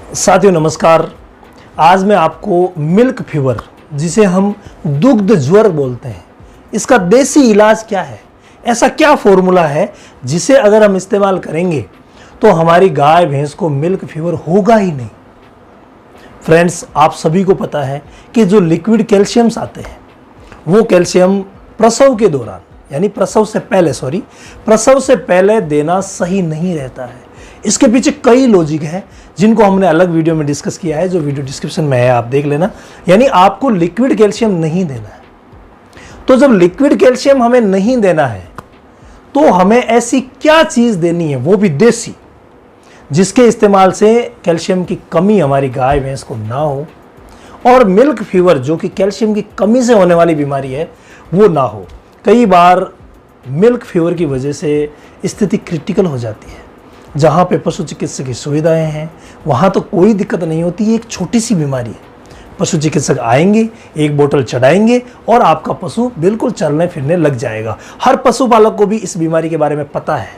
साथियों नमस्कार। आज मैं आपको मिल्क फीवर, जिसे हम दुग्ध ज्वर बोलते हैं, इसका देसी इलाज क्या है, ऐसा क्या फॉर्मूला है जिसे अगर हम इस्तेमाल करेंगे तो हमारी गाय भैंस को मिल्क फीवर होगा ही नहीं। फ्रेंड्स, आप सभी को पता है कि जो लिक्विड कैल्शियम्स आते हैं वो कैल्शियम प्रसव के दौरान, यानी प्रसव से पहले देना सही नहीं रहता है। इसके पीछे कई लॉजिक है जिनको हमने अलग वीडियो में डिस्कस किया है, जो वीडियो डिस्क्रिप्शन में है, आप देख लेना। यानी आपको लिक्विड कैल्शियम नहीं देना है। तो जब लिक्विड कैल्शियम हमें नहीं देना है तो हमें ऐसी क्या चीज़ देनी है, वो भी देसी, जिसके इस्तेमाल से कैल्शियम की कमी हमारी गाय भैंस को ना हो और मिल्क फीवर, जो कि कैल्शियम की कमी से होने वाली बीमारी है, वो ना हो। कई बार मिल्क फीवर की वजह से स्थिति क्रिटिकल हो जाती है। जहाँ पे पशु चिकित्सक की सुविधाएं हैं वहाँ तो कोई दिक्कत नहीं होती, ये एक छोटी सी बीमारी है। पशु चिकित्सक आएंगे, एक बोतल चढ़ाएंगे और आपका पशु बिल्कुल चलने फिरने लग जाएगा। हर पशुपालक को भी इस बीमारी के बारे में पता है,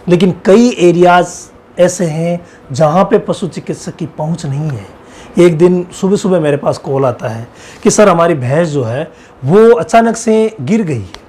लेकिन कई एरियाज ऐसे हैं जहाँ पे पशु चिकित्सक की पहुँच नहीं है। एक दिन सुबह सुबह मेरे पास कॉल आता है कि सर, हमारी भैंस जो है वो अचानक से गिर गई है,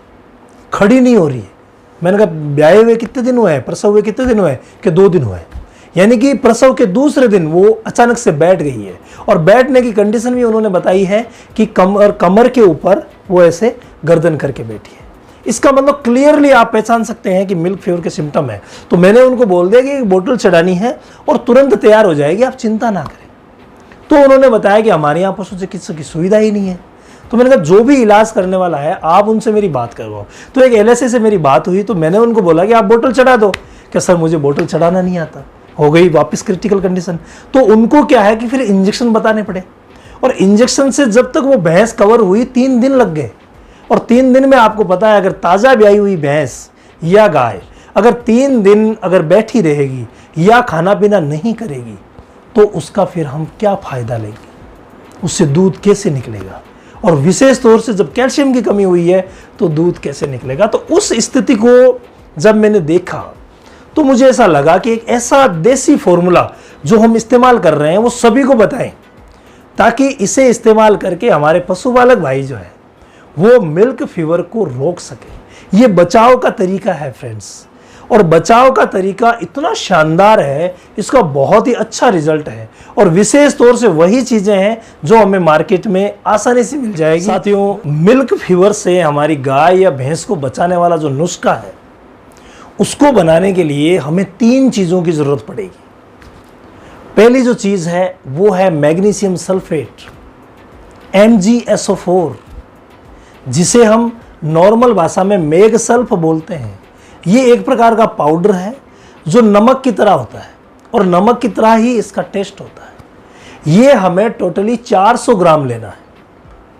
खड़ी नहीं हो रही है। मैंने कहा, ब्याहे हुए कितने दिन हुए हैं, प्रसव हुए कितने दिन हुए हैं? कि 2 दिन हुए हैं। यानी कि प्रसव के दूसरे दिन वो अचानक से बैठ गई है, और बैठने की कंडीशन भी उन्होंने बताई है कि कमर के ऊपर वो ऐसे गर्दन करके बैठी है। इसका मतलब क्लियरली आप पहचान सकते हैं कि मिल्क फीवर के सिम्टम है। तो मैंने उनको बोल दिया कि एक बोतल चढ़ानी है और तुरंत तैयार हो जाएगी, आप चिंता ना करें। तो उन्होंने बताया कि हमारे यहाँ पशु चिकित्सक की सुविधा ही नहीं है। तो मैंने कहा, जो भी इलाज करने वाला है आप उनसे मेरी बात करवाओ। तो एक LSA से मेरी बात हुई, तो मैंने उनको बोला कि आप बोतल चढ़ा दो। क्या सर, मुझे बोतल चढ़ाना नहीं आता। हो गई वापस क्रिटिकल कंडीशन। तो उनको क्या है कि फिर इंजेक्शन बताने पड़े, और इंजेक्शन से जब तक वो भैंस कवर हुई 3 दिन लग गए। और 3 दिन में आपको पता है, अगर ताज़ा ब्याई हुई भैंस या गाय अगर 3 दिन अगर बैठी रहेगी या खाना पीना नहीं करेगी तो उसका फिर हम क्या फ़ायदा लेंगे, उससे दूध कैसे निकलेगा, और विशेष तौर से जब कैल्शियम की कमी हुई है तो दूध कैसे निकलेगा। तो उस स्थिति को जब मैंने देखा तो मुझे ऐसा लगा कि एक ऐसा देसी फॉर्मूला जो हम इस्तेमाल कर रहे हैं वो सभी को बताएं, ताकि इसे इस्तेमाल करके हमारे पशुपालक भाई जो है वो मिल्क फीवर को रोक सके। ये बचाव का तरीका है फ्रेंड्स, और बचाव का तरीका इतना शानदार है, इसका बहुत ही अच्छा रिजल्ट है, और विशेष तौर से वही चीजें हैं जो हमें मार्केट में आसानी से मिल जाएगी। साथियों, मिल्क फीवर से हमारी गाय या भैंस को बचाने वाला जो नुस्खा है उसको बनाने के लिए हमें 3 चीजों की जरूरत पड़ेगी। पहली जो चीज है वो है मैग्नीशियम सल्फेट, MgSO4, जिसे हम नॉर्मल भाषा में मेग सल्फ बोलते हैं। ये एक प्रकार का पाउडर है जो नमक की तरह होता है, और नमक की तरह ही इसका टेस्ट होता है। ये हमें टोटली 400 ग्राम लेना है।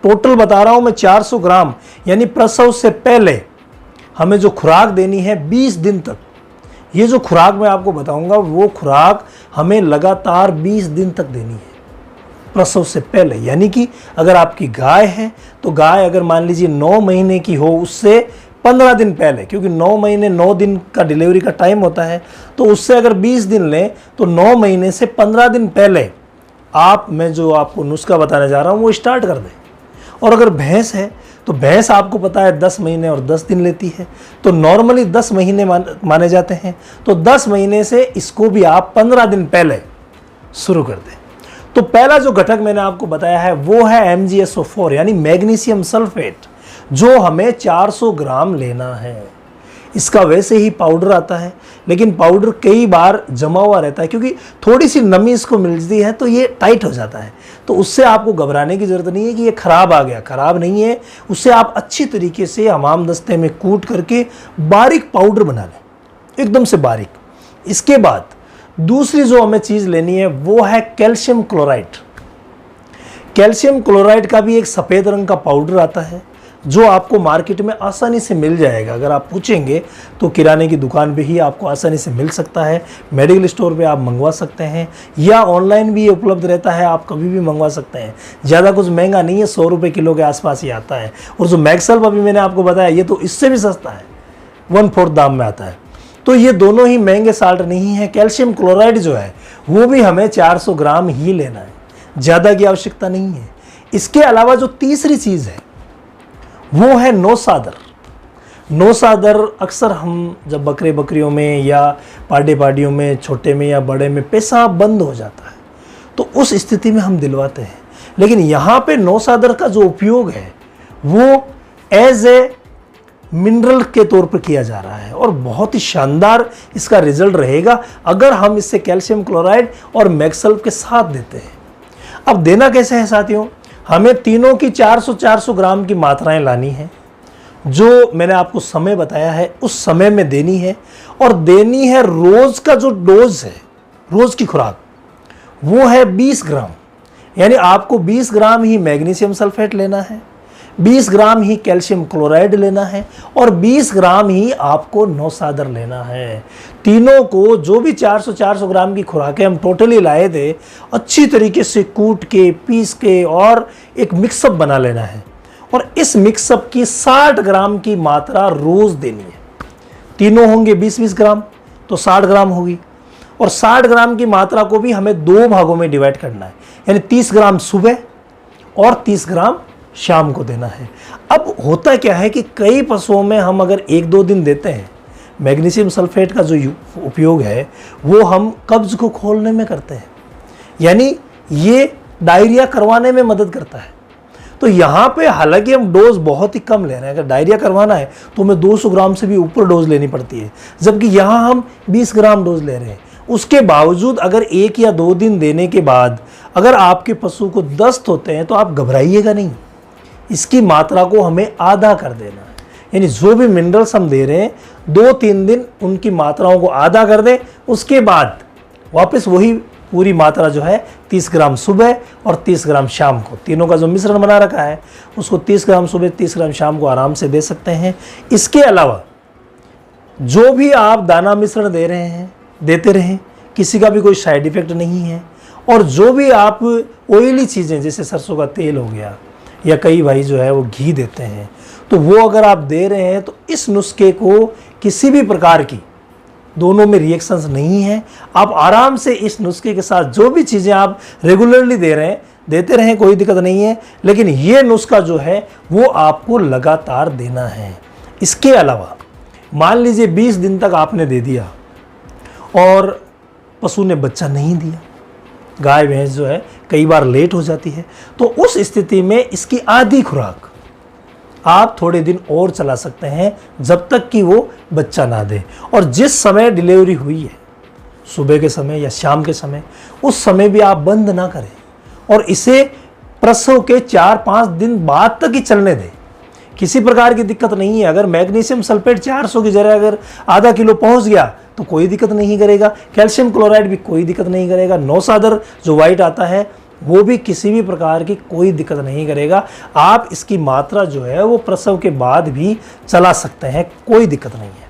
टोटल बता रहा हूं मैं, 400 ग्राम, यानी प्रसव से पहले हमें जो खुराक देनी है 20 दिन तक। ये जो खुराक मैं आपको बताऊंगा वो खुराक हमें लगातार 20 दिन तक देनी है प्रसव से पहले। यानी कि अगर आपकी गाय है तो गाय अगर मान लीजिए 9 महीने की हो, उससे 15 दिन पहले, क्योंकि 9 महीने 9 दिन का डिलीवरी का टाइम होता है, तो उससे अगर 20 दिन लें तो 9 महीने से 15 दिन पहले मैं जो आपको नुस्खा बताने जा रहा हूँ वो स्टार्ट कर दें। और अगर भैंस है तो भैंस आपको पता है 10 महीने और 10 दिन लेती है, तो नॉर्मली 10 महीने माने जाते हैं। तो 10 महीने से इसको भी आप 15 दिन पहले शुरू कर दें। तो पहला जो घटक मैंने आपको बताया है वो है MgSO4, यानी मैग्नीशियम सल्फेट, जो हमें 400 ग्राम लेना है। इसका वैसे ही पाउडर आता है, लेकिन पाउडर कई बार जमा हुआ रहता है, क्योंकि थोड़ी सी नमी इसको मिलती है तो ये टाइट हो जाता है। तो उससे आपको घबराने की ज़रूरत नहीं है कि ये ख़राब आ गया, ख़राब नहीं है। उससे आप अच्छी तरीके से हमाम दस्ते में कूट करके बारीक पाउडर बना लें, एकदम से बारीक। इसके बाद दूसरी जो हमें चीज़ लेनी है वो है कैल्शियम क्लोराइड। कैल्शियम क्लोराइड का भी एक सफ़ेद रंग का पाउडर आता है जो आपको मार्केट में आसानी से मिल जाएगा। अगर आप पूछेंगे तो किराने की दुकान पे ही आपको आसानी से मिल सकता है, मेडिकल स्टोर पे आप मंगवा सकते हैं, या ऑनलाइन भी उपलब्ध रहता है, आप कभी भी मंगवा सकते हैं। ज़्यादा कुछ महंगा नहीं है, 100 रुपये किलो के आसपास ही आता है। और जो मैक्सल्फ अभी मैंने आपको बताया ये तो इससे भी सस्ता है, 1/4 दाम में आता है। तो ये दोनों ही महंगे साल्ट नहीं है। कैल्शियम क्लोराइड जो है वो भी हमें 400 ग्राम ही लेना है, ज़्यादा की आवश्यकता नहीं है। इसके अलावा जो तीसरी चीज़ है वो है नौसादर। नौसादर अक्सर हम जब बकरे बकरियों में या पार्टी पार्टियों में, छोटे में या बड़े में पेशाब बंद हो जाता है तो उस स्थिति में हम दिलवाते हैं। लेकिन यहाँ पे नौसादर का जो उपयोग है वो एज ए मिनरल के तौर पर किया जा रहा है और बहुत ही शानदार इसका रिजल्ट रहेगा अगर हम इससे कैल्शियम क्लोराइड और मैक्सल्फ के साथ देते हैं। अब देना कैसे है साथियों, हमें तीनों की 400-400 ग्राम की मात्राएं लानी है। जो मैंने आपको समय बताया है उस समय में देनी है और देनी है। रोज का जो डोज है, रोज की खुराक, वो है 20 ग्राम। यानी आपको 20 ग्राम ही मैग्नीशियम सल्फेट लेना है, 20 ग्राम ही कैल्शियम क्लोराइड लेना है और 20 ग्राम ही आपको नौसादर लेना है। तीनों को जो भी 400-400 ग्राम की खुराकें हम टोटली लाए थे, अच्छी तरीके से कूट के, पीस के और एक मिक्सअप बना लेना है और इस मिक्सअप की 60 ग्राम की मात्रा रोज देनी है। तीनों होंगे 20-20 ग्राम तो 60 ग्राम होगी और 60 ग्राम की मात्रा को भी हमें 2 भागों में डिवाइड करना है, यानी 30 ग्राम सुबह और 30 ग्राम शाम को देना है। अब होता क्या है कि कई पशुओं में हम अगर 1-2 दिन देते हैं, मैग्नीशियम सल्फेट का जो उपयोग है वो हम कब्ज को खोलने में करते हैं, यानी ये डायरिया करवाने में मदद करता है। तो यहाँ पे हालांकि हम डोज बहुत ही कम ले रहे हैं, अगर डायरिया करवाना है तो हमें 200 ग्राम से भी ऊपर डोज लेनी पड़ती है, जबकि यहाँ हम 20 ग्राम डोज ले रहे हैं। उसके बावजूद अगर 1 या 2 दिन देने के बाद अगर आपके पशु को दस्त होते हैं तो आप घबराइएगा नहीं, इसकी मात्रा को हमें आधा कर देना है। यानी जो भी मिनरल्स हम दे रहे हैं 2-3 दिन उनकी मात्राओं को आधा कर दें, उसके बाद वापस वही पूरी मात्रा जो है 30 ग्राम सुबह और 30 ग्राम शाम को, तीनों का जो मिश्रण बना रखा है उसको 30 ग्राम सुबह 30 ग्राम शाम को आराम से दे सकते हैं। इसके अलावा जो भी आप दाना मिश्रण दे रहे हैं देते रहें, किसी का भी कोई साइड इफेक्ट नहीं है। और जो भी आप ऑयली चीज़ें जैसे सरसों का तेल हो गया या कई भाई जो है वो घी देते हैं, तो वो अगर आप दे रहे हैं तो इस नुस्खे को किसी भी प्रकार की, दोनों में रिएक्शंस नहीं है। आप आराम से इस नुस्खे के साथ जो भी चीज़ें आप रेगुलरली दे रहे हैं देते रहें, कोई दिक्कत नहीं है। लेकिन ये नुस्खा जो है वो आपको लगातार देना है। इसके अलावा मान लीजिए 20 दिन तक आपने दे दिया और पशु ने बच्चा नहीं दिया, गाय भैंस जो है कई बार लेट हो जाती है, तो उस स्थिति में इसकी आधी खुराक आप थोड़े दिन और चला सकते हैं जब तक कि वो बच्चा ना दे। और जिस समय डिलीवरी हुई है, सुबह के समय या शाम के समय, उस समय भी आप बंद ना करें और इसे प्रसव के 4-5 दिन बाद तक ही चलने दें। किसी प्रकार की दिक्कत नहीं है। अगर मैग्नीशियम सल्फेट 400 की जगह अगर आधा किलो पहुंच गया तो कोई दिक्कत नहीं करेगा, कैल्शियम क्लोराइड भी कोई दिक्कत नहीं करेगा, नौसादर जो वाइट आता है वो भी किसी भी प्रकार की कोई दिक्कत नहीं करेगा। आप इसकी मात्रा जो है वो प्रसव के बाद भी चला सकते हैं, कोई दिक्कत नहीं है।